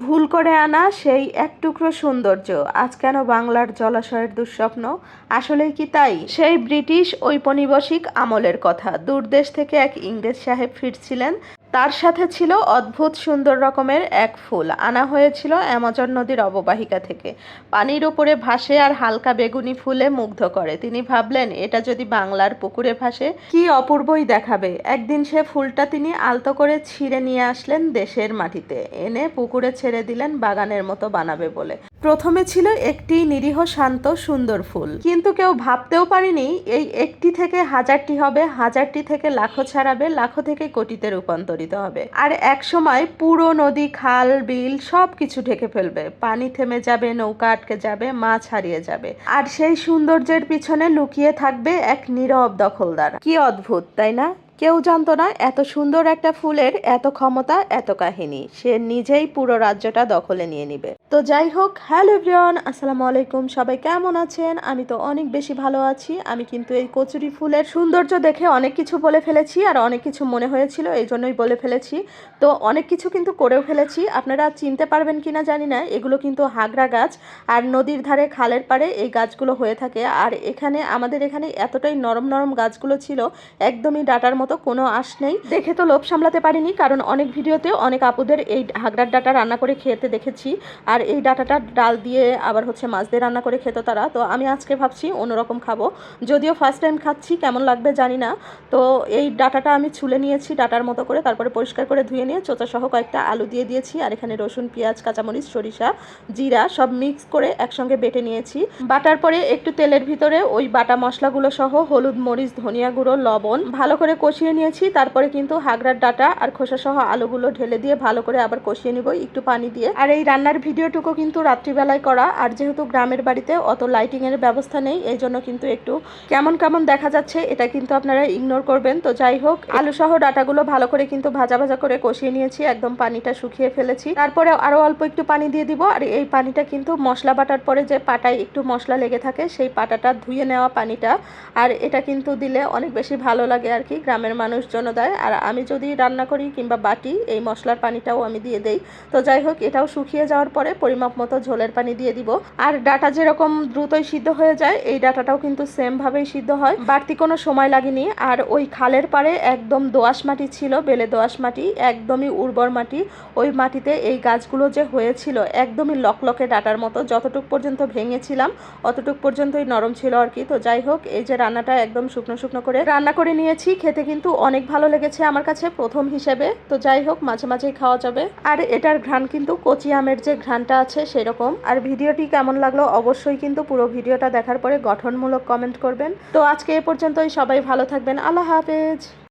ভুল করে আনা সেই এক টুকরো সৌন্দর্য আজ কেন বাংলার জলাশয়ের দুঃস্বপ্ন। আসলেই কি তাই? সেই ব্রিটিশ ঔপনিবেশিক আমলের কথা। দূরদেশ থেকে এক ইংরেজ সাহেব ফিরছিলেন, তার সাথে ছিল অদ্ভুত সুন্দর রকমের এক ফুল, আনা হয়েছিল অ্যামাজন নদীর অববাহিকা থেকে। পানির উপরে ভাসে আর হালকা বেগুনি ফুলে মুগ্ধ করে। তিনি ভাবলেন, এটা যদি বাংলার পুকুরে ভাসে কি অপূর্বই দেখাবে। একদিন সে ফুলটা তিনি আলতো করে ছিঁড়ে নিয়ে আসলেন দেশের মাটিতে, এনে পুকুরে ছেড়ে দিলেন বাগানের মতো বানাবে বলে। প্রথমে ছিল একটি নিরীহ শান্ত সুন্দর ফুল, কিন্তু কেউ ভাবতেও পারেনি এই একটি থেকে হাজারটি হবে, হাজারটি থেকে লাখো ছাড়াবে, লাখো থেকে কোটিতে রূপান্তরিত হবে। আর এক সময় পুরো নদী, খাল, বিল সব কিছু ঢেকে ফেলবে। পানি থেমে যাবে, নৌকা আটকে যাবে, মাছ হারিয়ে যাবে। আর সেই সৌন্দর্যের পিছনে লুকিয়ে থাকবে এক নীরব দখলদার। কি অদ্ভুত, তাই না? কেউ জানতো না এত সুন্দর একটা ফুলের এত ক্ষমতা, এত কাহিনী। সে নিজেই পুরো রাজ্যটা দখলে নিয়ে নিবে। তো যাই হোক, হ্যালো এভরিওয়ান, আসসালামু আলাইকুম। সবাই কেমন আছেন? আমি তো অনেক বেশি ভালো আছি। আমি কিন্তু এই কচুরি ফুলের সৌন্দর্য দেখে অনেক কিছু বলে ফেলেছি, আর অনেক কিছু মনে হয়েছিল এই জন্যই বলে ফেলেছি। তো অনেক কিছু কিন্তু করেও ফেলেছি। আপনারা চিনতে পারবেন কিনা জানি না। এগুলো কিন্তু হাগরা গাছ, আর নদীর ধারে, খালের পাড়ে এই গাছগুলো হয়ে থাকে। আর এখানে আমাদের এখানে এতটাই নরম নরম গাছগুলো ছিল, একদমই ডাটার মতো, কোনো আঁশ নেই। দেখে তো লোভ সামলাতে পারিনি, কারণ অনেক ভিডিওতে অনেক আপুদের এই হাগরার ডাটা রান্না করে খেতে দেখেছি। আর এই ডাটাটা ডাল দিয়ে আবার মাছ দিয়ে রান্না করে খেত তারা। তো আমি আজকে ভাবছি অন্যরকম খাবো, যদিও ফার্স্ট টাইম খাচ্ছি, কেমন লাগবে জানি না। তো এই ডাটাটা আমি ছুলে নিয়েছি ডাটার মতো করে, তারপরে পরিষ্কার করে ধুয়ে নিয়ে চোচা সহ কয়েকটা আলু দিয়ে দিয়েছি। আর এখানে রসুন, পেঁয়াজ, কাঁচামরিচ, সরিষা, জিরা সব মিক্স করে একসঙ্গে বেটে নিয়েছি। বাটার পরে একটু তেলের ভিতরে ওই বাটা মশলাগুলো সহ হলুদ, মরিচ, ধনিয়া গুঁড়ো, লবণ ভালো করে কষিয়ে নিয়েছি। তারপরে কিন্তু হাগরার ডাটা আর খোসা সহ আলুগুলো ঢেলে দিয়ে ভালো করে আবার কষিয়ে নিব একটু পানি দিয়ে। আর এই রান্নার ভিডিওটুকু কিন্তু রাত্রিবেলায় করা, আর যেহেতু গ্রামের বাড়িতে অত লাইটিং এর ব্যবস্থা নেই, এই জন্য কিন্তু একটু কেমন কেমন দেখা যাচ্ছে, এটা কিন্তু আপনারা ইগনোর করবেন। তো যাই হোক, আলু সহ ডাটাগুলো ভালো করে কিন্তু ভাজা ভাজা করে কষিয়ে নিয়েছি, একদম পানিটা শুকিয়ে ফেলেছি। তারপরে আরো অল্প একটু পানি দিয়ে দিব। আর এই পানিটা কিন্তু মশলা বাটার পরে যে পাটায় একটু মশলা লেগে থাকে, সেই পাটাটা ধুয়ে নেওয়া পানিটা। আর এটা কিন্তু দিলে অনেক বেশি ভালো লাগে আর কি, গ্রামের মানুষজন দেয়। আর আমি যদি রান্না করি কিংবা বাটি, এই মশলার পানিটাও আমি দিয়ে দেই। তো যাই হোক, এটাও শুকিয়ে যাওয়ার পরে পরিমাপ মতো ঝোলের পানি দিয়ে দিব। আর ডাটা যেরকম দ্রুতই সিদ্ধ হয়ে যায়, এই ডাটাটাও কিন্তু সেম ভাবেই সিদ্ধ হয়, বাড়তি কোনো সময় লাগেনি। আর ওই খালের পাড়ে একদম দোআঁশ মাটি ছিল, বেলে দোআঁশ মাটি, একদমই উর্বর মাটি। ওই মাটিতে এই গাছগুলো যে হয়েছিল একদমই লকলকে ডাটার মতো, যতটুক পর্যন্ত ভেঙেছিলাম অতটুক পর্যন্তই নরম ছিল আর কি। তো যাই হোক, এই যে রান্নাটা একদম শুকনো শুকনো করে রান্না করে নিয়েছি, খেতে কিন্তু অনেক ভালো লেগেছে আমার কাছে প্রথম হিসেবে। তো যাই হোক, মাঝে মাঝেই খাওয়া যাবে। আর এটার ঘ্রাণ কিন্তু কচি আমের যে ঘ্রাণটা আছে সেরকম। আর ভিডিওটি কেমন লাগলো অবশ্যই কিন্তু পুরো ভিডিওটা দেখার পরে গঠনমূলক কমেন্ট করবেন। তো আজকে এ পর্যন্তই, সবাই ভালো থাকবেন, আল্লাহ হাফেজ।